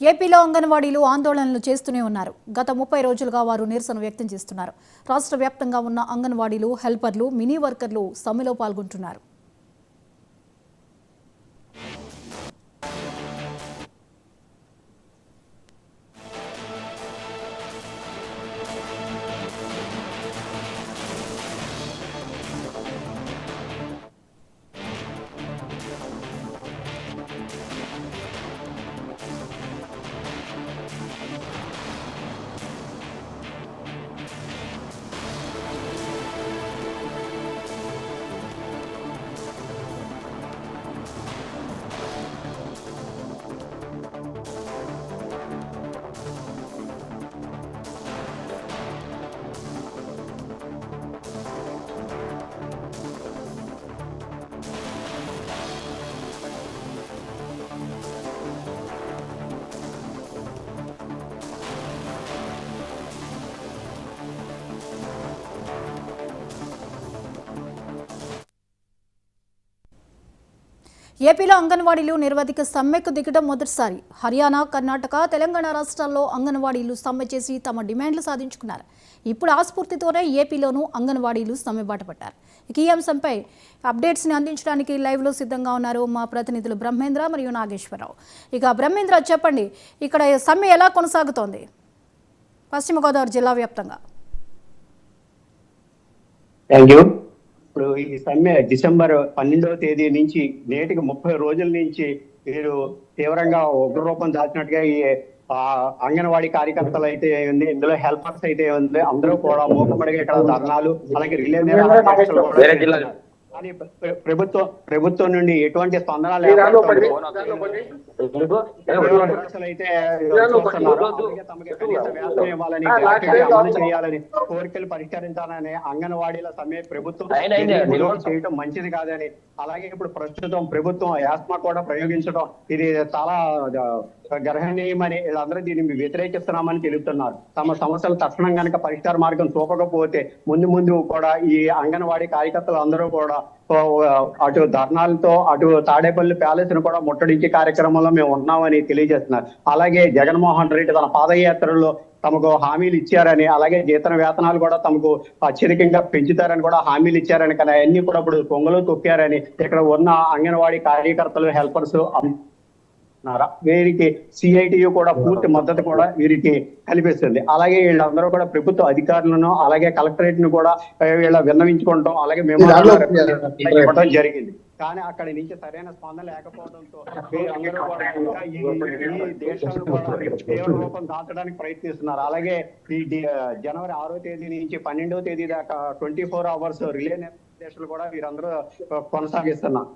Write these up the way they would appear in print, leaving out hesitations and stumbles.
ఏపీలో అంగన్వాడీలు ఆందోళనలు చేస్తూనే ఉన్నారు. గత 30 రోజులుగా వారు నిరసన వ్యక్తం చేస్తున్నారు. రాష్ట్ర వ్యాప్తంగా ఉన్న అంగన్వాడీలు, హెల్పర్లు, మినీ వర్కర్లు సమ్మెలో పాల్గొంటున్నారు. ఏపీలో అంగన్వాడీలు నిరవధిక సమ్మెకు దిగడం మొదటిసారి. హర్యానా, కర్ణాటక, తెలంగాణ రాష్ట్రాల్లో అంగన్వాడీలు సమ్మె చేసి తమ డిమాండ్లు సాధించుకున్నారు. ఇప్పుడు ఆ స్ఫూర్తితోనే ఏపీలోనూ అంగన్వాడీలు సమ్మె బాటపట్టారు. ఈ అంశంపై అప్డేట్స్ని అందించడానికి లైవ్లో సిద్ధంగా ఉన్నారు మా ప్రతినిధులు బ్రహ్మేంద్ర మరియు నాగేశ్వరరావు. బ్రహ్మేంద్ర, చెప్పండి, ఇక్కడ సమ్మె ఎలా కొనసాగుతోంది పశ్చిమ గోదావరి జిల్లా వ్యాప్తంగా? ఇప్పుడు ఈ సమ్మె డిసెంబర్ 12వ తేదీ నుంచి నేటికి 30 రోజుల నుంచి వీరు తీవ్రంగా ఉగ్రరూపం దాచినట్టుగా ఈ అంగన్వాడీ కార్యకర్తలు అయితే ఉంది, ఇందులో హెల్పర్స్ అయితే ఉంది, అందరూ కూడా మూకమ్మడిగా ఇక్కడ ధర్నాలు అలాగే రిలే కానీ ప్రభుత్వం నుండి ఎటువంటి స్పందన ఇవ్వాలని అమలు చేయాలని కోరికలు పరిష్కరించాలని అంగన్వాడీల సమ్మె ప్రభుత్వం చేయడం మంచిది కాదని, అలాగే ఇప్పుడు ప్రస్తుతం ప్రభుత్వం యాస్మా కూడా ప్రయోగించడం ఇది చాలా గర్హనీయమని వీళ్ళందరూ దీన్ని వ్యతిరేకిస్తున్నామని తెలుపుతున్నారు. తమ సమస్యలు తక్షణం కనుక పరిష్కార మార్గం చూపకపోతే ముందు కూడా ఈ అంగన్వాడీ కార్యకర్తలు అందరూ కూడా అటు ధర్నాలతో అటు తాడేపల్లి ప్యాలెస్ ను కూడా ముట్టడించే కార్యక్రమంలో మేము ఉన్నామని తెలియజేస్తున్నారు. అలాగే జగన్మోహన్ రెడ్డి తన పాదయాత్రలో తమకు హామీలు ఇచ్చారని, అలాగే వేతనాలు కూడా తమకు అత్యధికంగా పెంచుతారని కూడా హామీలు ఇచ్చారని, కానీ అవన్నీ కూడా ఇప్పుడు పొంగలు తొక్కారని ఇక్కడ ఉన్న అంగన్వాడీ కార్యకర్తలు, హెల్పర్స్ వీరికి సిఐటియు కూడా పూర్తి మద్దతు కూడా వీరికి కల్పిస్తుంది. అలాగే వీళ్ళందరూ కూడా ప్రభుత్వ అధికారులను అలాగే కలెక్టరేట్ ను కూడా వీళ్ళ విన్నవించుకోవడం అలాగే మేము ఇవ్వడం జరిగింది. కానీ అక్కడి నుంచి సరైన స్పందన లేకపోవడంతో వీరందరూ కూడా ఈ దేశాలను కూడా తీవ్ర రూపం దాచడానికి ప్రయత్నిస్తున్నారు. అలాగే ఈ జనవరి 6వ తేదీ నుంచి 12వ తేదీ దాకా 24 hours రిలే నిర్దేశాలు కూడా వీరందరూ కొనసాగిస్తున్నారు.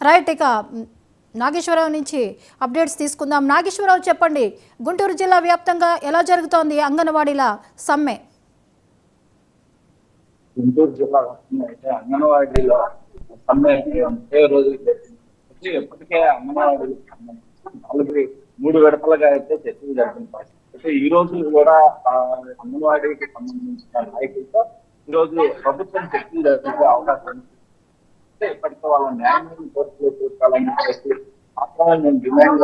రైట్, ఇక నాగేశ్వరరావు నుంచి అప్డేట్స్ తీసుకుందాం. నాగేశ్వరరావు, చెప్పండి, గుంటూరు జిల్లా వ్యాప్తంగా ఎలా జరుగుతోంది అంగన్వాడీల సమ్మె? గుంటూరు జిల్లా అయితే అంగన్వాడీల సమ్మె రోజు ఎప్పటికే అంగన్వాడీలు 3 విడతలుగా అయితే చర్చలు జరిగిన పరిస్థితి. ఈ రోజు కూడా అంగన్వాడీకి సంబంధించిన నాయకులతో ఈ రోజు ప్రభుత్వం చర్చలు జరిగే అవకాశం ఉంది. ఇప్పటికే వాళ్ళ న్యాయమైన కోర్టులో చూసుకోవాలని చెప్పి మాత్రమే మేము డిమాండ్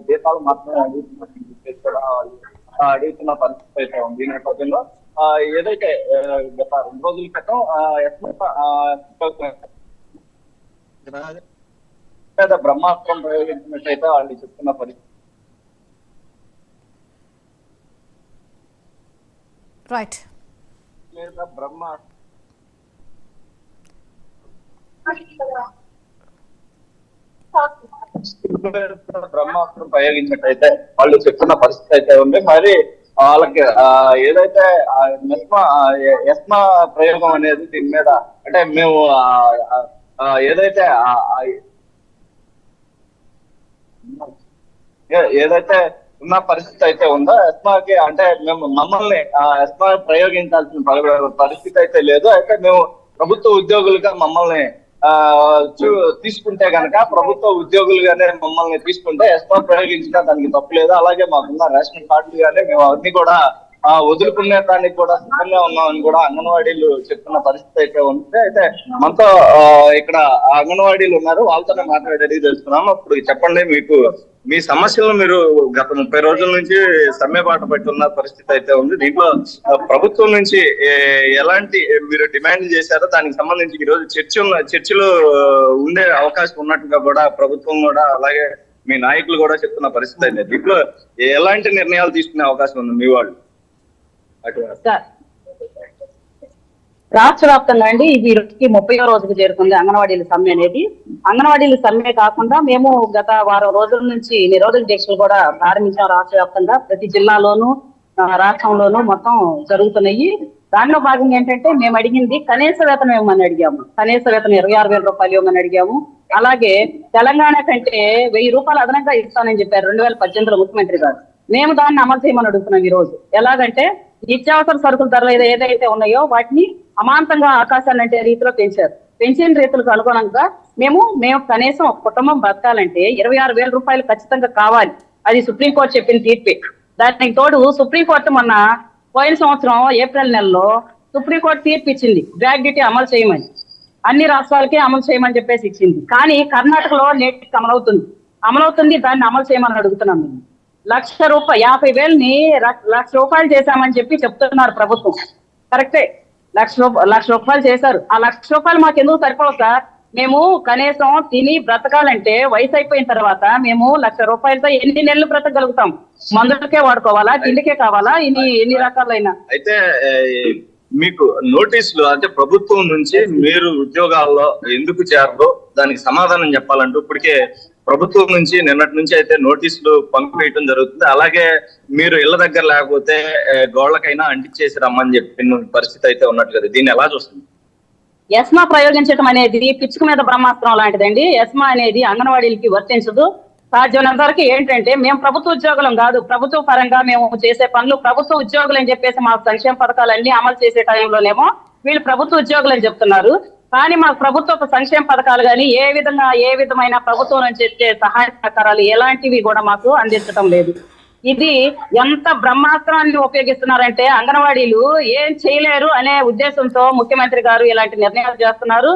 దేశాలు మాత్రమే అడుగుతున్నారని చెప్పేసి కూడా అడుగుతున్న పరిస్థితి అయితే ఉంది. ఈ నేపథ్యంలో ఏదైతే గత 2 రోజుల క్రితం బ్రహ్మాస్త్రం ప్రయోగించినట్టయితే వాళ్ళు చెప్తున్న పరిస్థితి. రైట్, బ్రహ్మాస్త్రం ప్రయోగించినట్టయితే వాళ్ళు చెప్తున్న పరిస్థితి అయితే ఉంది. మరి వాళ్ళకి ఏదైతే ఎస్మా ప్రయోగం అనేది దీని మీద అంటే మేము ఏదైతే ఉన్న పరిస్థితి అయితే ఉందో ఎస్మాకి అంటే మేము మమ్మల్ని ఎస్మా ప్రయోగించాల్సిన పరిస్థితి అయితే లేదు. అయితే మేము ప్రభుత్వ ఉద్యోగులుగా మమ్మల్ని తీసుకుంటే కనుక ప్రభుత్వ ఉద్యోగులుగానే మమ్మల్ని తీసుకుంటే ఎస్మా ప్రయోగించినా దానికి తప్పులేదు. అలాగే మాకున్న రేషన్ కార్డులు గానే మేము అవన్నీ కూడా వదులుకునే దానికి కూడా సిద్ధంగా ఉన్నామని కూడా అంగన్వాడీలు చెప్తున్న పరిస్థితి అయితే ఉంది. అయితే మనతో ఇక్కడ అంగన్వాడీలు ఉన్నారు, వాళ్ళతోనే మాట్లాడేది తెలుస్తున్నాం. అప్పుడు చెప్పండి, మీకు మీ సమస్యలను మీరు గత 30 రోజుల నుంచి సమ్మె బాట పెట్టున్న పరిస్థితి అయితే ఉంది. దీంట్లో ప్రభుత్వం నుంచి ఎలాంటి మీరు డిమాండ్ చేశారో దానికి సంబంధించి ఈ రోజు చర్చలు ఉండే అవకాశం ఉన్నట్టుగా కూడా ప్రభుత్వం కూడా అలాగే మీ నాయకులు కూడా చెప్తున్న పరిస్థితి అయితే దీంట్లో ఎలాంటి నిర్ణయాలు తీసుకునే అవకాశం ఉంది మీ వాళ్ళు? రాష్ట్ర వ్యాప్తంగా అండి ఇది రోజుకి 30వ రోజుకు చేరుకుంది అంగన్వాడీల సమ్మె అనేది. అంగన్వాడీల సమ్మె కాకుండా మేము గత వారం రోజుల నుంచి నిరోధక దీక్షలు కూడా ప్రారంభించాం. రాష్ట్ర వ్యాప్తంగా ప్రతి జిల్లాలోనూ రాష్ట్రంలోనూ మొత్తం జరుగుతున్నాయి. దానిలో భాగంగా ఏంటంటే మేము అడిగింది కనీస వేతనం ఇవ్వమని అడిగాము. కనీస వేతనం 26,000 రూపాయలు ఇవ్వమని అడిగాము. అలాగే తెలంగాణ కంటే 1000 రూపాయలు అదనంగా ఇస్తానని చెప్పారు 2018లో ముఖ్యమంత్రి గారు. మేము దాన్ని అమలు చేయమని అడుగుతున్నాం ఈ రోజు. ఎలాగంటే నిత్యావసర సరుకుల ధరలు ఏదైతే ఉన్నాయో వాటిని అమాంతంగా ఆకాశాన్ని అంటే రీతిలో పెంచారు. పెంచిన రీతులకు అనుగుణంగా మేము కనీసం ఒక కుటుంబం బతకాలంటే 26,000 రూపాయలు ఖచ్చితంగా కావాలి. అది సుప్రీంకోర్టు చెప్పిన తీర్పే. దానికి తోడు సుప్రీంకోర్టు మొన్న పోయిన సంవత్సరం ఏప్రిల్ నెలలో సుప్రీంకోర్టు తీర్పు ఇచ్చింది గ్రాడ్యుటీ అమలు చేయమని, అన్ని రాష్ట్రాలకే అమలు చేయమని చెప్పేసి ఇచ్చింది. కానీ కర్ణాటకలో నేటికి అమలవుతుంది. దాన్ని అమలు చేయమని అడుగుతున్నాం. మేము 1,00,000 రూపాయలు 50,000ని 1,00,000 రూపాయలు చేశామని చెప్పి చెప్తున్నారు ప్రభుత్వం. కరెక్టే, 1,00,000 రూపాయలు చేశారు. ఆ 1,00,000 రూపాయలు మాకు ఎందుకు సరిపోవు సార్? మేము కనీసం తిని బ్రతకాలంటే వయసు అయిపోయిన తర్వాత మేము 1,00,000 రూపాయలతో ఎన్ని నెలలు బ్రతకగలుగుతాం? మందులకే వాడుకోవాలా, తిండికే కావాలా, ఇన్ని రకాలైన? అయితే మీకు నోటీసులు అంటే ప్రభుత్వం నుంచి మీరు ఉద్యోగాల్లో ఎందుకు చేరదో దానికి సమాధానం చెప్పాలంటూ ఇప్పటికే ప్రభుత్వం నుంచి నిన్నటి నుంచి అయితే నోటీసులు పంపివేయటం జరుగుతుంది. అలాగే మీరు ఇళ్ల దగ్గర లేకపోతే గోళ్లకైనా అంటించేసి రమ్మని చెప్పిన పరిస్థితి అయితే ఉన్నట్టు కదా, దీన్ని ఎలా చూస్తుంది? ఎస్మా ప్రయోగించడం అనేది పిచ్చుక మీద బ్రహ్మాస్త్రం లాంటిదండి. ఎస్మా అనేది అంగన్వాడీలకి వర్తించదు. సాధ్యమైనంత వరకు ఏంటంటే మేము ప్రభుత్వ ఉద్యోగులం కాదు, ప్రభుత్వ పరంగా మేము చేసే పనులు ప్రభుత్వ ఉద్యోగులు అని చెప్పేసి మాకు సంక్షేమ పథకాలన్నీ అమలు చేసే టైంలోనేమో వీళ్ళు ప్రభుత్వ ఉద్యోగులు అని చెప్తున్నారు. కానీ మాకు ప్రభుత్వ సంక్షేమ పథకాలు కానీ ఏ విధమైన ప్రభుత్వం నుంచి వచ్చే సహాయ సహకారాలు ఎలాంటివి కూడా మాకు అందించడం లేదు. ఇది ఎంత బ్రహ్మాస్త్రాన్ని ఉపయోగిస్తున్నారంటే అంగన్వాడీలు ఏం చేయలేరు అనే ఉద్దేశంతో ముఖ్యమంత్రి గారు ఇలాంటి నిర్ణయాలు చేస్తున్నారు.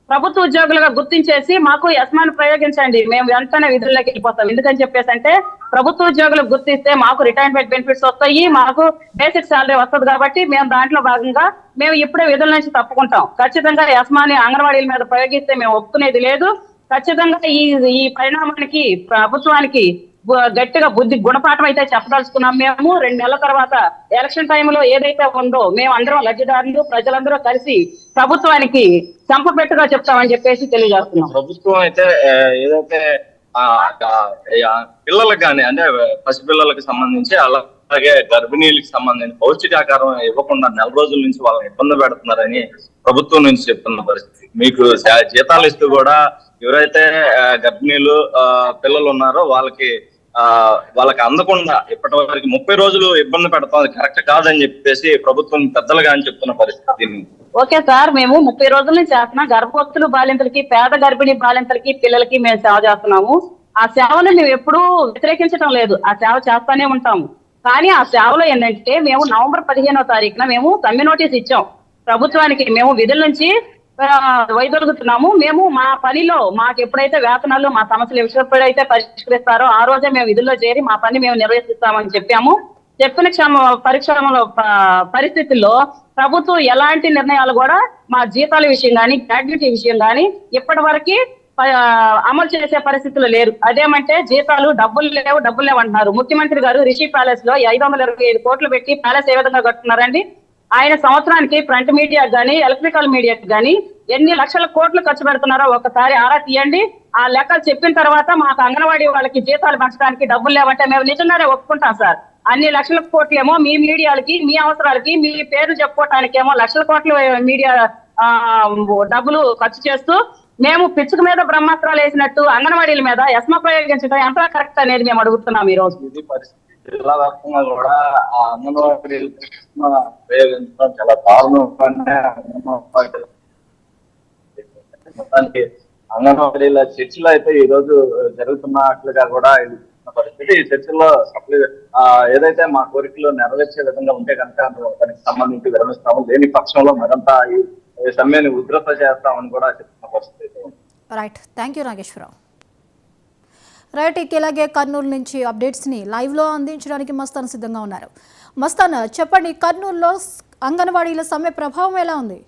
ప్రభుత్వ ఉద్యోగులుగా గుర్తించేసి మాకు ఎస్మాను ప్రయోగించండి, మేము వెంటనే విధుల్లోకి వెళ్ళిపోతాం. ఎందుకని చెప్పేసి అంటే ప్రభుత్వ ఉద్యోగులకు గుర్తిస్తే మాకు రిటైర్మెంట్ బెనిఫిట్స్ వస్తాయి, మాకు బేసిక్ శాలరీ వస్తుంది. కాబట్టి మేము దాంట్లో భాగంగా మేము ఇప్పుడే విధుల నుంచి తప్పుకుంటాం. ఖచ్చితంగా ఎస్మాని అంగన్వాడీల మీద ప్రయోగిస్తే మేము ఒప్పుకునేది లేదు. ఖచ్చితంగా ఈ పరిణామానికి ప్రభుత్వానికి గట్టిగా గుణపాఠం అయితే చెప్పదలుచుకున్నాం. మేము 2 నెలల తర్వాత ఎలక్షన్ టైంలో ఏదైతే ఉందో మేము అందరం లబ్ధిదారులు ప్రజలందరూ కలిసి ప్రభుత్వానికి చంపపెట్టుగా చెప్తామని చెప్పేసి తెలియజేస్తున్నాం. ప్రభుత్వం అయితే ఏదైతే పిల్లలకు కానీ అంటే పసిపిల్లలకు సంబంధించి అలాగే గర్భిణీలకు సంబంధించి పౌష్టికాహారం ఇవ్వకుండా 4 రోజుల నుంచి వాళ్ళని ఇబ్బంది పెడుతున్నారని ప్రభుత్వం నుంచి చెప్తున్న పరిస్థితి. మీకు జీతాలు ఇస్తూ కూడా ఎవరైతే గర్భిణీలు పిల్లలు ఉన్నారో వాళ్ళకి అందకుండా ఇప్పటి వరకు 30 రోజులు ఇబ్బంది పెడతాం, కరెక్ట్ కాదని చెప్పేసి ప్రభుత్వం పెద్దలుగా అని చెప్తున్న పరిస్థితి. ఓకే సార్, మేము 30 రోజుల నుంచి చేస్తున్నాం. గర్భవతులు బాలింతలకి, పేద గర్భిణీ బాలింతలకి, పిల్లలకి మేము సేవ చేస్తున్నాము. ఆ సేవను మేము ఎప్పుడూ వ్యతిరేకించడం లేదు, ఆ సేవ చేస్తానే ఉంటాము. కానీ ఆ సేవలో ఏంటంటే మేము నవంబర్ 15వ తారీఖున మేము సమ్మె నోటీస్ ఇచ్చాం ప్రభుత్వానికి. మేము విధుల నుంచి వైదొలుగుతున్నాము. మేము మా పనిలో మాకు ఎప్పుడైతే వేతనాలు మా సమస్యలు ఎప్పుడైతే పరిష్కరిస్తారో ఆ రోజే మేము విధుల్లో చేరి మా పని మేము నిర్వహిస్తామని చెప్పాము. చెప్పిన పరిస్థితుల్లో ప్రభుత్వం ఎలాంటి నిర్ణయాలు కూడా మా జీతాల విషయం కానీ గ్రాడ్యుటీ విషయం కానీ ఇప్పటి వరకు అమలు చేసే పరిస్థితులు లేరు. అదేమంటే జీతాలు డబ్బులు లేవు అంటున్నారు. ముఖ్యమంత్రి గారు రిషి ప్యాలెస్ లో 525 కోట్లు పెట్టి ప్యాలెస్ ఏ విధంగా కట్టున్నారండి? ఆయన సంవత్సరానికి ఫ్రంట్ మీడియాకి కానీ ఎలక్ట్రికల్ మీడియాకి కానీ ఎన్ని లక్షల కోట్లు ఖర్చు పెడుతున్నారో ఒకసారి ఆరా తీయండి. ఆ లెక్కలు చెప్పిన తర్వాత మాకు అంగన్వాడీ వాళ్ళకి జీతాలు పెంచడానికి డబ్బులు లేవంటే మేము నిజంగానే ఒప్పుకుంటాం సార్. అన్ని లక్షల కోట్లేమో మీ మీడియాలకి, మీ అవసరాలకి, మీ పేరు చెప్పుకోవటానికేమో లక్షల కోట్ల మీడియా డబ్బులు ఖర్చు చేస్తూ మేము పిచ్చుక మీద బ్రహ్మాస్త్రాలు వేసినట్టు అంగన్వాడీల మీద ఎస్మా ప్రయోగించడం ఎంత కరెక్ట్ అనేది మేము అడుగుతున్నాం ఈ రోజు. జిల్లా వ్యాప్తంగా కూడా ఆ అంగన్వాడీలు ప్రయోగించడం చాలా దారుణం. మొత్తానికి అంగన్వాడీల చర్చలు అయితే ఈ రోజు జరుగుతున్నట్లుగా కూడా ఇది పరిస్థితి. ఈ చర్చల్లో ఏదైతే మా కోరికలు నెరవేర్చే విధంగా ఉంటే కనుక దానికి సంబంధించి విరమిస్తాము, లేని పక్షంలో మరింత ఈ సమ్మెని ఉధృత చేస్తామని కూడా చెప్తున్న పరిస్థితి. Right, thank you Nageswara Rao. Right, ఇలాగే కర్నూలు నుంచి అప్డేట్స్ని లైవ్లో అందించడానికి మస్తాన్ సిద్ధంగా ఉన్నారు. మస్తాన్, చెప్పండి, కర్నూలులో అంగన్వాడీల సమ్మె ప్రభావం ఎలా ఉంది?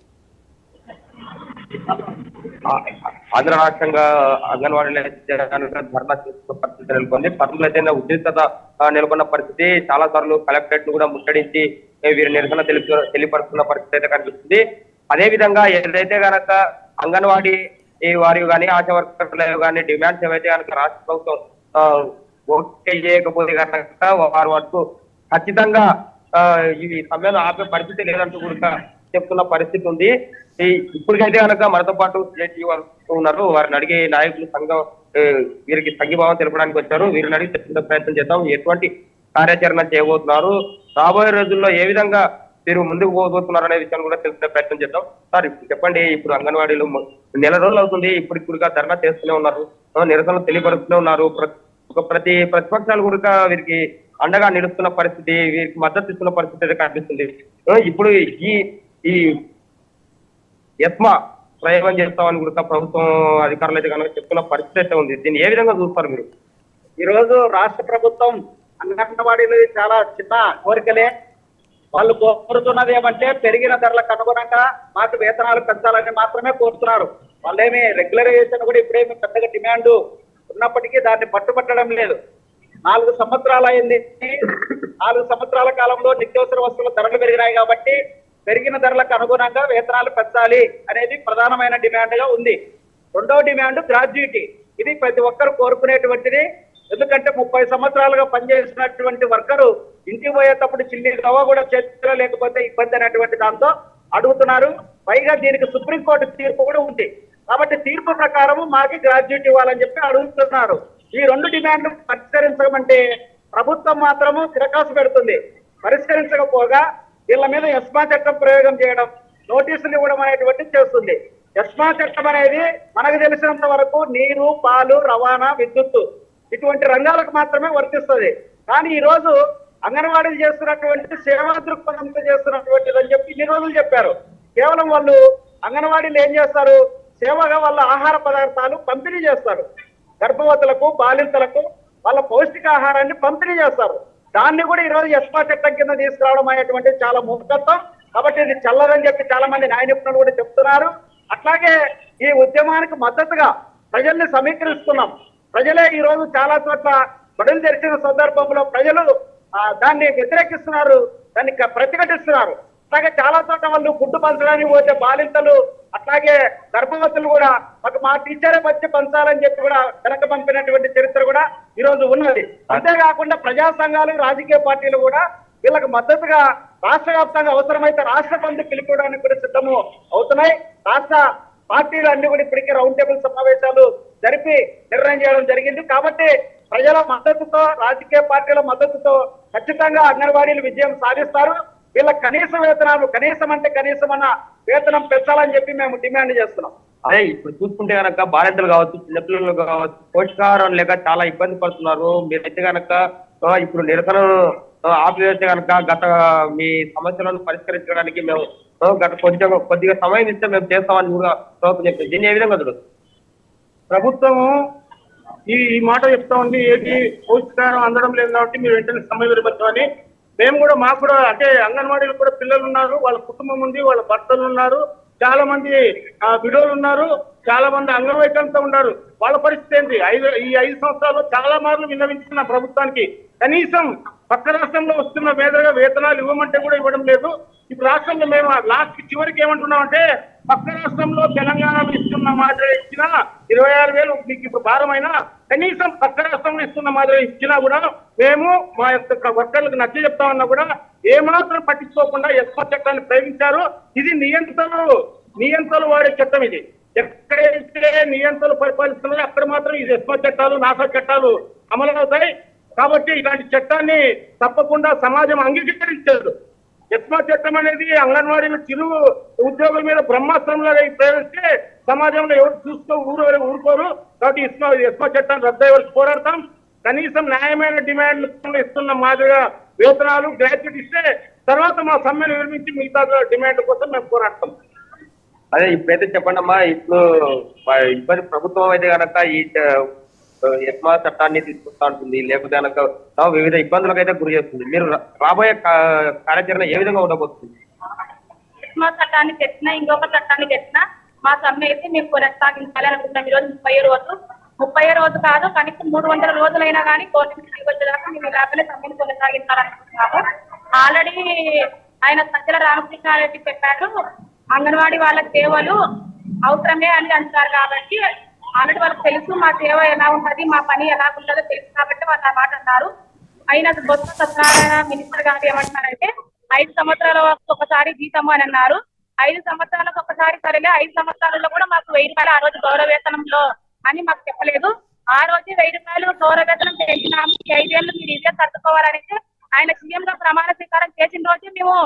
ఆంధ్ర రాష్ట్రంగా అంగన్వాడీల ధర్నా చేస్తున్న పరిస్థితి నెలకొంది. కర్నూలు అయితే ఉద్రిక్తత నెలకొన్న పరిస్థితి. చాలా సార్లు కలెక్టరేట్ ను కూడా ముట్టడించి వీరి నిరసన తెలియపరుస్తున్న పరిస్థితి అయితే కనిపిస్తుంది. అదే విధంగా ఏదైతే గనక అంగన్వాడీ వారి కానీ ఆశా వర్కర్లు కానీ డిమాండ్స్ ఏవైతే కనుక రాష్ట్ర ప్రభుత్వం ఓకే చేయకపోతే కనుక వారి వరకు ఖచ్చితంగా ఈ సమ్మెను ఆపే పరిస్థితి లేదంటూ కూడా చెప్తున్న పరిస్థితి ఉంది. ఇప్పటికైతే కనుక మనతో పాటు సిఐటి వారు ఉన్నారు. వారిని అడిగే నాయకులు సంఘం వీరికి సంఘీభావం తెలపడానికి వచ్చారు. వీరిని అడిగి తెలుసుకునే ప్రయత్నం చేద్దాం. ఎటువంటి కార్యాచరణ చేయబోతున్నారు, రాబోయే రోజుల్లో ఏ విధంగా మీరు ముందుకు పోబోతున్నారు అనే విషయాన్ని కూడా తెలుసుకునే ప్రయత్నం చేద్దాం. సార్, ఇప్పుడు చెప్పండి, ఇప్పుడు అంగన్వాడీలు నెల రోజులు అవుతుంది, ఇప్పుడుగా ధర్నా చేస్తూనే ఉన్నారు, నిరసనలు తెలియపరుస్తూనే ఉన్నారు. ప్రతి ప్రతిపక్షాలు కూడా వీరికి అండగా నిలుస్తున్న పరిస్థితి, వీరికి మద్దతు ఇస్తున్న పరిస్థితి అయితే కనిపిస్తుంది. ఇప్పుడు ఈ ఎస్మా ప్రయోగం చేస్తామని కూడా ప్రభుత్వం అధికారులు అయితే కనుక చెప్తున్న పరిస్థితి అయితే ఉంది. దీన్ని ఏ విధంగా చూస్తారు మీరు? ఈ రోజు రాష్ట్ర ప్రభుత్వం అంగన్వాడీలు చాలా చిన్న కోరికలే. వాళ్ళు కోరుతున్నది ఏమంటే పెరిగిన ధరలకు అనుగుణంగా మాకు వేతనాలు పెంచాలని మాత్రమే కోరుతున్నారు. వాళ్ళేమి రెగ్యులరైజేషన్ కూడా ఇప్పుడేమి పెద్దగా డిమాండ్ ఉన్నప్పటికీ దాన్ని పట్టుబట్టడం లేదు. 4 సంవత్సరాలు అయింది. 4 సంవత్సరాల కాలంలో నిత్యావసర వస్తువుల ధరలు పెరిగినాయి కాబట్టి పెరిగిన ధరలకు అనుగుణంగా వేతనాలు పెంచాలి అనేది ప్రధానమైన డిమాండ్ గా ఉంది. రెండో డిమాండ్ గ్రాడ్యుయేటీ. ఇది ప్రతి ఒక్కరు కోరుకునేటువంటిది. ఎందుకంటే 30 సంవత్సరాలుగా పనిచేసినటువంటి వర్కరు ఇంటికి పోయేటప్పుడు చిల్లి గవ కూడా చేతిలో లేకపోతే ఇబ్బంది అనేటువంటి దాంతో అడుగుతున్నారు. పైగా దీనికి సుప్రీంకోర్టు తీర్పు కూడా ఉంది. కాబట్టి తీర్పు ప్రకారం మాకి గ్రాడ్యుయేట్ ఇవ్వాలని చెప్పి అడుగుతున్నారు. ఈ 2 డిమాండ్లు పరిష్కరించమంటే ప్రభుత్వం మాత్రము తిరకాసు పెడుతుంది. పరిష్కరించకపోగా వీళ్ళ మీద ఎస్మా చట్టం ప్రయోగం చేయడం, నోటీసులు ఇవ్వడం అనేటువంటి చేస్తుంది. ఎస్మా చట్టం అనేది మనకు తెలిసినంత వరకు నీరు, పాలు, రవాణా, విద్యుత్తు ఇటువంటి రంగాలకు మాత్రమే వర్తిస్తుంది. కానీ ఈ రోజు అంగన్వాడీలు చేస్తున్నటువంటి సేవా దృక్పథంతో చేస్తున్నటువంటిది అని చెప్పి ఇన్ని రోజులు చెప్పారు. కేవలం వాళ్ళు అంగన్వాడీలు ఏం చేస్తారు, సేవగా వాళ్ళ ఆహార పదార్థాలు పంపిణీ చేస్తారు. గర్భవతులకు, బాలింతలకు వాళ్ళ పౌష్టికాహారాన్ని పంపిణీ చేస్తారు. దాన్ని కూడా ఈ రోజు ఎస్మా చట్టం కింద తీసుకురావడం అనేటువంటి చాలా మూర్ఖత్వం. కాబట్టి ఇది చల్లదని చెప్పి చాలా మంది న్యాయ నిపుణులు కూడా చెప్తున్నారు. అట్లాగే ఈ ఉద్యమానికి మద్దతుగా ప్రజల్ని సమీకరిస్తున్నాం. ప్రజలే ఈ రోజు చాలా చోట్ల బడులు తెరిచిన సందర్భంలో ప్రజలు దాన్ని వ్యతిరేకిస్తున్నారు, దాన్ని ప్రతిఘటిస్తున్నారు. అట్లాగే చాలా చోట్ల వాళ్ళు ఫుడ్ పంచడానికి పోతే బాలింతలు అట్లాగే గర్భవతులు కూడా మా టీచరే వచ్చి పంచాలని చెప్పి కూడా వెనక పంపినటువంటి చరిత్ర కూడా ఈ రోజు ఉన్నది. అంతేకాకుండా ప్రజా సంఘాలు, రాజకీయ పార్టీలు కూడా వీళ్ళకి మద్దతుగా రాష్ట్ర వ్యాప్తంగా అవసరమైతే రాష్ట్ర బంధు పిలుపుకోవడానికి కూడా సిద్ధము అవుతున్నాయి. రాష్ట్ర పార్టీలు అన్ని కూడా ఇప్పటికే రౌండ్ టేబుల్ సమావేశాలు జరిపి నిర్ణయం చేయడం జరిగింది. కాబట్టి ప్రజల మద్దతుతో, రాజకీయ పార్టీల మద్దతుతో ఖచ్చితంగా అంగన్వాడీలు విజయం సాధిస్తారు. వీళ్ళ కనీస వేతనాలు, కనీసం అంటే కనీసం అన్న వేతనం పెంచాలని చెప్పి మేము డిమాండ్ చేస్తున్నాం. అదే ఇప్పుడు చూసుకుంటే కనుక బాలింతలు కావచ్చు, చిన్నపిల్లలు కావచ్చు, పోషకాహారం లేక చాలా ఇబ్బంది పడుతున్నారు. మీరైతే కనుక ఇప్పుడు నిరసన ఆపివేస్తే కనుక మీ సమస్యలను పరిష్కరించడానికి మేము కొద్దిగా సమయం ఇస్తే మేము చేస్తామని కూడా ప్రభుత్వం చెప్పింది. దీన్ని ఏ విధంగా చూడదు? ప్రభుత్వము ఈ మాట చెప్తా ఉంది, ఏది పౌష్టికాహారం అందడం లేదు కాబట్టి మీరు వెంటనే సమయం విరమించమని. మేము కూడా, మాకు కూడా అంటే అంగన్వాడీలు కూడా పిల్లలు ఉన్నారు, వాళ్ళ కుటుంబం ఉంది, వాళ్ళ భర్తలు ఉన్నారు, చాలా మంది విడోలు ఉన్నారు, చాలా మంది అంగన్వాడీలతో ఉన్నారు. వాళ్ళ పరిస్థితి ఏంటి? ఈ 5 సంవత్సరాలు చాలా మార్లు విన్నవించిన ప్రభుత్వానికి కనీసం పక్క రాష్ట్రంలో వస్తున్న మేధగా వేతనాలు ఇవ్వమంటే కూడా ఇవ్వడం లేదు. ఇప్పుడు రాష్ట్రంలో మేము లాస్ట్ చివరికి ఏమంటున్నామంటే పక్క రాష్ట్రంలో తెలంగాణలో ఇస్తున్న మాదిరి ఇచ్చినా 26,000 మీకు ఇప్పుడు భారమైనా కనీసం పక్క రాష్ట్రంలో ఇస్తున్న మాదిరి ఇచ్చినా కూడా మేము మా యొక్క వర్కర్లకు నచ్చ చెప్తామన్నా కూడా ఏమాత్రం పట్టించుకోకుండా ఎస్మా చట్టాన్ని ప్రయోగించారు. ఇది నియంత్రణలు వాడే చట్టం. ఇది ఎక్కడైతే నియంత్రణలు పరిపాలిస్తున్నారో అక్కడ మాత్రం ఈ ఎస్మా చట్టాలు, నాసా చట్టాలు అమలవుతాయి. కాబట్టి ఇలాంటి చట్టాన్ని తప్పకుండా సమాజం అంగీకరించారు. ఎస్మా చట్టం అనేది అంగన్వాడీలు చిరు ఉద్యోగుల మీద బ్రహ్మాస్త్రంలో ప్రవేశిస్తే సమాజంలో ఎవరు ఊరుకోరు. కాబట్టి ఎస్మా చట్టాన్ని రద్దయ్యే వరకు పోరాడతాం. కనీసం న్యాయమైన డిమాండ్లు ఇస్తున్న మాదిరిగా వేతనాలు గ్రాడ్యుయేట్ ఇస్తే తర్వాత మా సమ్మెను విరమించి మిగతా డిమాండ్ కోసం మేము పోరాడతాం. అదే ఇప్పుడైతే చెప్పండి అమ్మా, ఇప్పుడు ఇబ్బంది ప్రభుత్వం అయితే కనుక ఈ ఎస్మా చట్టాన్ని తీసుకొస్తా ఉంటుంది, లేకపోతే కనుక వివిధ ఇబ్బందులకు అయితే గురి చేస్తుంది. మీరు రాబోయే కార్యాచరణ ఏ విధంగా ఉండబోతుంది? ఎస్మా చట్టాన్ని తెచ్చినా ఇంకొక చట్టాన్ని తెచ్చినా మా సమ్మె అయితే మేము కొనసాగించాలి అనుకుంటున్నాం. ఈరోజు 30వ రోజు కాదు, కనీసం 300 రోజులైనా కానీ గవర్నమెంట్ వచ్చేదాకా మేము ఇలాగనే సమ్మెను కొనసాగించాలనుకుంటున్నాము. ఆల్రెడీ ఆయన సజ్జల రామకృష్ణారెడ్డి చెప్పారు, అంగన్వాడీ వాళ్ళ సేవలు అవసరమే అని అంటారు. కాబట్టి ఆల్రెడీ వాళ్ళకి తెలుసు మా సేవ ఎలా ఉంటది, మా పని ఎలా ఉంటుందో తెలుసు కాబట్టి వాళ్ళు ఆ మాట అన్నారు. అయినా బొత్స సత్యనారాయణ మినిస్టర్ గారు ఏమంటున్నారంటే 5 సంవత్సరాలకు ఒకసారి జీతము అని అన్నారు. 5 సంవత్సరాలకు ఒకసారి సరేలే, 5 సంవత్సరాలలో కూడా మాకు 1000 రూపాయలు ఆ రోజు గౌరవ వేతనంలో అని మాకు చెప్పలేదు. ఆ రోజు 1000 రూపాయలు గౌరవ వేతనం పెంచినాము, 5 ఏళ్ళు మీరు ఇదే సర్దుకోవాలనేసి ఆయన సీఎం గా ప్రమాణ స్వీకారం చేసిన రోజు మేము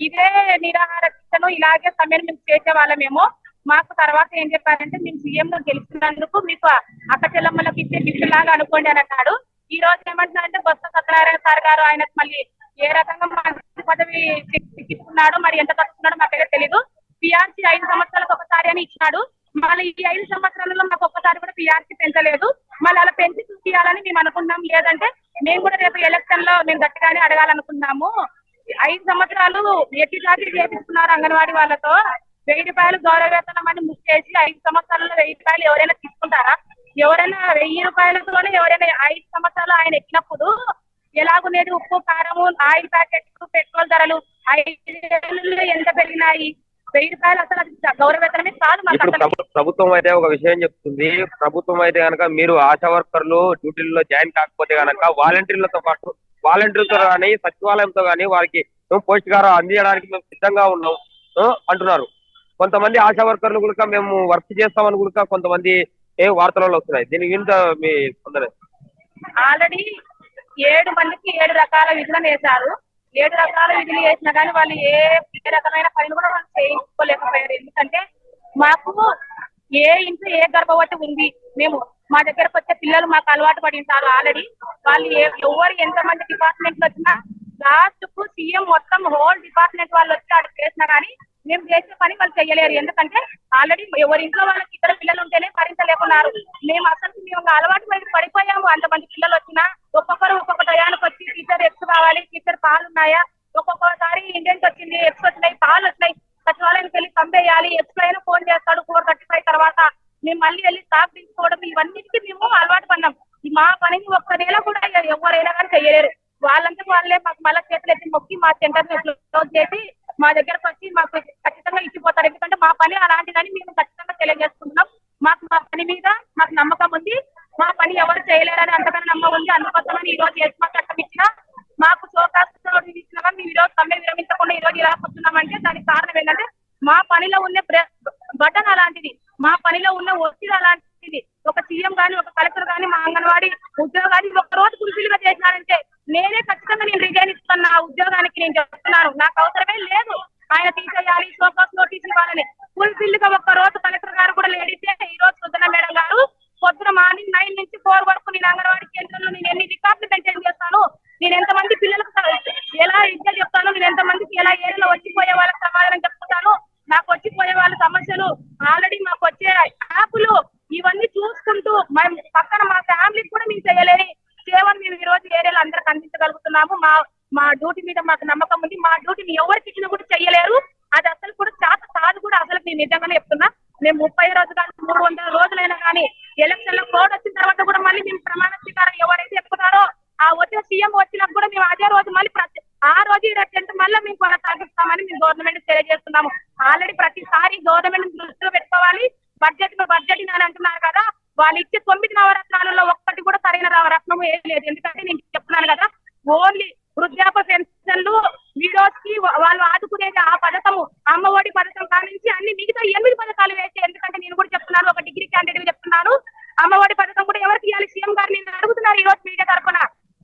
ఇదే నిరాహార దీక్షను ఇలాగే సమ్మెను మేము చేసేవాళ్ళమేమో. మాకు తర్వాత ఏం చెప్పారంటే మేము సీఎం గా గెలిచినందుకు మీకు అక్క చెల్లమ్మలకు ఇచ్చే గిఫ్ట్ లాగా అనుకోండి అని అన్నాడు. ఈ రోజు ఏమంటున్నారంటే బొత్స సత్యనారాయణ సార్ గారు ఆయనకు మళ్ళీ ఏ రకంగా మంత్రి పదవి చిక్కిస్తున్నాడో మరి ఎంత తగ్గుతున్నాడో మాకైతే తెలీదు. పిఆర్సీ 5 సంవత్సరాలకు ఒకసారి అని ఇచ్చినాడు. మళ్ళీ ఈ 5 సంవత్సరాలలో మాకు ఒక్కసారి కూడా పిఆర్సీ పెంచలేదు. మళ్ళీ అలా పెంచి చూపించాలని మేము అనుకున్నాం. లేదంటే మేము కూడా రేపు ఎలక్షన్ లో మేము గట్టిగానే అడగాలనుకున్నాము. 5 సంవత్సరాలు ఎట్టి చాకరీ చేపిస్తున్నారు అంగన్వాడీ వాళ్ళతో. 1000 రూపాయలు గౌరవ వేతనం అని ముచ్చేసి 5 సంవత్సరాలలో 1000 రూపాయలు ఎవరైనా తీసుకుంటారా? ఎవరైనా 1000 రూపాయలతోనే ఎవరైనా 5 సంవత్సరాలు ఆయన ఎక్కినప్పుడు ఎలాగునేది ఉప్పు కారము ఆయిల్ ప్యాకెట్లు పెట్రోల్ ధరలు 5 ఏళ్ళు ఎంత పెరిగినాయి? 1000 రూపాయలు అసలు అది గౌరవ వేతనమే కాదు. ఇప్పుడు ప్రభుత్వం అయితే ఒక విషయం చెప్తుంది. ప్రభుత్వం అయితే కనుక మీరు ఆశా వర్కర్లు డ్యూటీల్లో జాయిన్ కాకపోతే కనుక వాలంటీర్లతో పాటు వాలంటీర్లతో కానీ సచివాలయంతో కానీ వారికి పౌష్టికాహారం అందించడానికి మేము సిద్ధంగా ఉన్నాం అంటున్నారు. కొంతమంది ఆశా వర్కర్లు కూడా మేము వర్క్ చేస్తామని కూడా కొంతమంది వార్తలలో వస్తున్నాయి. దీని గురించి మీ ఆల్రెడీ 7 మందికి 7 రకాల విధులను వేశారు. 7 రకాల విధులు వేసినా కానీ వాళ్ళు ఏ రకమైన పనులు కూడా వాళ్ళు చేయించుకోలేకపోయారు. ఎందుకంటే మాకు ఏ ఇంట్లో ఏ గర్భవతి ఉంది, మేము మా దగ్గరకు వచ్చే పిల్లలు మాకు అలవాటు పడి ఉంటారు. ఆల్రెడీ వాళ్ళు ఎవరు ఎంతమంది డిపార్ట్మెంట్లు వచ్చినా లాస్ట్ కు సీఎం మొత్తం హోల్ డిపార్ట్మెంట్ వాళ్ళు వచ్చి అక్కడ చేసినా కానీ మేము చేసే పని వాళ్ళు చెయ్యలేరు. ఎందుకంటే ఆల్రెడీ ఎవరి ఇంట్లో వాళ్ళకి 2 పిల్లలు ఉంటేనే భరించలేకున్నారు. మేము అలవాటు పడిపోయాము. అంతమంది పిల్లలు వచ్చినా ఒక్కొక్కరు ఒక్కొక్క టయానికి వచ్చి టీచర్ ఎక్స్ కావాలి, టీచర్ పాలు ఉన్నాయా, ఒక్కొక్కసారి ఇండియన్స్ వచ్చింది, ఎక్స్ వచ్చినాయి, పాలు వచ్చినాయి, సచివాలయానికి వెళ్ళి పంపేయాలి, ఎక్స్ అయినా ఫోన్ చేస్తాడు 4:35 తర్వాత మేము మళ్ళీ వెళ్ళి స్టాక్ తీసుకోవడం, ఇవన్నిటికీ మేము అలవాటు పడినాం. మా పనిని ఒక్క నెల కూడా ఎవరైనా కానీ చెయ్యలేరు. వాళ్ళంతా వాళ్ళే మాకు మళ్ళీ చేతులు ఎత్తి మొక్కి మా సెంటర్ ని క్లోజ్ చేసి మా దగ్గరకు వచ్చి మాకు ఖచ్చితంగా ఇచ్చిపోతారు. ఎందుకంటే మా పని అలాంటిదని మేము ఖచ్చితంగా తెలియజేసుకుంటున్నాం. మాకు మా పని మీద మాకు నమ్మకం ఉంది. మా పని ఎవరు చేయలేరని అంతకన్నా నమ్మకం ఉంది. అందుకోసమని ఈ రోజు ఎస్మా చట్టం ఇచ్చినా మాకు షోకాస్తో ఇచ్చినా కానీ మేము ఈ రోజు సమ్మె విరమించకుండా ఈ రోజు ఇలా కూర్చున్నామంటే దానికి కారణం ఏంటంటే మా పనిలో ఉన్న బటన్ అలాంటిది, మా పనిలో ఉన్న ఒత్తిడి అలాంటిది. ఒక సీఎం గాని ఒక కలెక్టర్ గాని మా అంగన్వాడీ ఉద్యోగాన్ని ఒక్క రోజు ఫుల్ఫిల్ గా చేసినారంటే నేనే ఖచ్చితంగా నేను రిజైన్ ఇస్తాను. నా ఉద్యోగానికి నేను చెప్తున్నాను, నాకు అవసరమే లేదు ఆయన తీసేయాలి, షోకాస్ నోటీస్ ఇవ్వాలని. ఫుల్ఫిల్ గా ఒక్క రోజు కలెక్టర్ గారు కూడా లేడీసే. ఈ రోజు సుధన మేడం గారు పొద్దున మార్నింగ్ 9 నుంచి 4 వరకు నేను అంగన్వాడీ కేంద్రంలో నేను ఎన్ని రికార్డులు మెయింటైన్ చేస్తాను, నేను ఎంతమంది పిల్లలకు ఎలా విద్య చెప్తాను, నేను ఎంతమందికి ఎలా ఏరియాలో వచ్చిపోయే వాళ్ళకి సమాధానం చెప్తాను, నాకు వచ్చిపోయే వాళ్ళ సమస్యలు ఆల్రెడీ మాకు వచ్చే యాప్లు ఇవన్నీ చూసుకుంటూ మేము పక్కన మా ఫ్యామిలీకి కూడా మేము చేయలేని సేవలు మేము ఈ రోజు ఏరియాలో అందరికి అందించగలుగుతున్నాము. మా డ్యూటీ మీద మాకు నమ్మకం ఉంది. మా డ్యూటీని ఎవరికి ఇచ్చినా కూడా చెయ్యలేరు. అది అసలు కూడా చేత కాదు కూడా. అసలు నేను నిజంగానే చెప్తున్నా, మేము 30 రోజులు కానీ 300 రోజులైనా కానీ ఎలక్షన్ లో కోడ్ వచ్చిన తర్వాత కూడా మళ్ళీ మేము ప్రమాణ స్వీకారం ఎవరైతే ఎక్కుతారో ఆ వచ్చే సీఎం వచ్చినప్పుడు కూడా మేము అదే రోజు మళ్ళీ ఆ రోజు ఈ రెట్టెంట్ మళ్ళీ మేము కొనసాగిస్తామని మేము గవర్నమెంట్ తెలియజేస్తున్నాము. ఆల్రెడీ ప్రతిసారి గవర్నమెంట్ దృష్టిలో పెట్టుకోవాలి. బడ్జెట్ అని అంటున్నారు కదా, వాళ్ళు ఇచ్చే 9 నవరత్నాలలో ఒక్కటి కూడా సరైన రత్నము ఏం లేదు. ఎందుకంటే నేను చెప్తున్నాను కదా, ఓన్లీ వృద్ధాప్య పెన్షన్లు వీడియోస్ కి వాళ్ళు ఆదుకునేది ఆ పథకము, అమ్మఒడి పథకం కానించి అన్ని మిగతా 8 పథకాలు వేసి. ఎందుకంటే నేను కూడా చెప్తున్నాను, ఒక డిగ్రీ క్యాండిడేట్ చెప్తున్నాను, అమ్మఒడి పథకం కూడా ఎవరికి ఇవ్వాలి సీఎం గారు నేను అడుగుతున్నారు ఈ రోజు మీడియా తరఫున.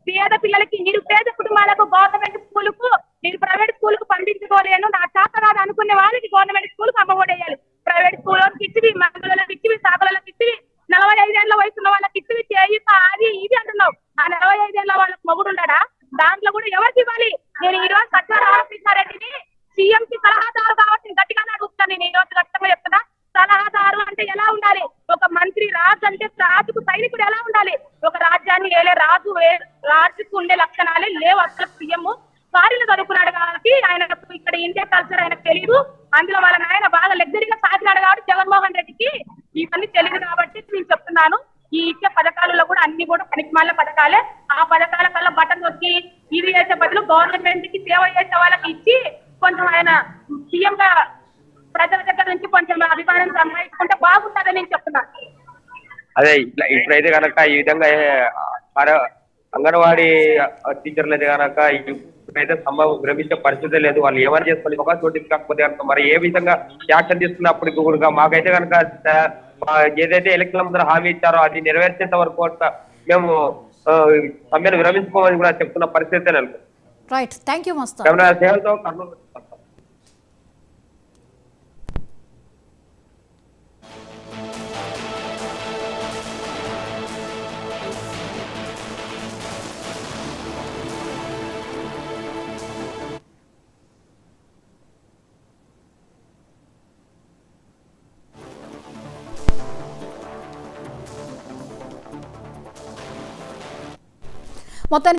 పేద పిల్లలకి, నిరుపేద కుటుంబాలకు గవర్నమెంట్ స్కూల్ కు, మీరు ప్రైవేట్ స్కూల్ కు పంపించి చదువుకోలేను, నా చేత కాదు అనుకునే వాళ్ళకి గవర్నమెంట్ స్కూల్ కి అమ్మఒడి వేయాలి. ప్రైవేట్ స్కూల్ వాళ్ళకి ఇచ్చివి, మహిళలకు ఇచ్చివి, సాగులకు ఇచ్చివి, 45 ఏళ్ల వయసు ఉన్న వాళ్ళకి ఇచ్చివి, చేయిత అది ఇది అంటున్నావు. ఆ 45 ఏళ్ల వాళ్ళకి మొగుడు ఉన్నాడా? దాంట్లో కూడా ఎవరికి ఇవ్వాలి? నేను ఈ రోజు సత్య రామకృష్ణారెడ్డిని సీఎం కి సలహాదారు కాబట్టి గట్టిగానే అడుగుతాను. నేను ఈ రోజు ఖచ్చితంగా చెప్తున్నా, సలహాదారు అంటే ఎలా ఉండాలి? ఒక మంత్రి రాజు అంటే రాజుకు సైనికుడు ఎలా ఉండాలి? ఒక రాజ్యాన్ని ఏలే రాజుకు ఉండే లక్షణాలే లేవు అసలు. సీఎం ఫారిన్ చదువుకున్నాడు కాబట్టి ఆయనకు ఇక్కడ ఇండియా కల్చర్ ఆయనకు తెలియదు. అందులో వాళ్ళ నాయన బాగా లగ్జరీగా సాధినాడు కాబట్టి జగన్మోహన్ రెడ్డికి ఇవన్నీ తెలియదు కాబట్టి నేను చెప్తున్నాను. ఈ ఇచ్చే పథకాలలో కూడా అన్ని కూడా పనికిమాల పథకాలే. ఆ పథకాల కల్లా బటన్ నొక్కి ఇది చేసే బదులు గవర్నమెంట్ కి సేవ చేసే వాళ్ళకి ఇచ్చి కొంచెం ఆయన సీఎం గా ప్రజల దగ్గర నుంచి కొంచెం అభిమానం సంపాదించుకుంటే బాగుంటుందని నేను చెప్తున్నాను. అదే ఇప్పుడైతే కనుక ఈ విధంగా అంగన్వాడీ టీచర్లు అయితే కనుక ఇప్పుడైతే భ్రమించే పరిస్థితి లేదు. వాళ్ళు ఏమని చేసుకోవాలి ఒక నోటీస్ కాకపోతే కనుక మరి ఏ విధంగా యాక్షన్ తీసుకున్నప్పటికీ కూడా మాకైతే కనుక ఏదైతే ఎలక్షన్ ముందర హామీ ఇచ్చారో అది నెరవేర్చేంత వరకు మేము సమ్మెను విరమించుకోమని కూడా చెప్తున్న పరిస్థితి నెలకొంది. Right, thank you Mastan. Camera సేవతో కర్నూలు. మొత్తానికి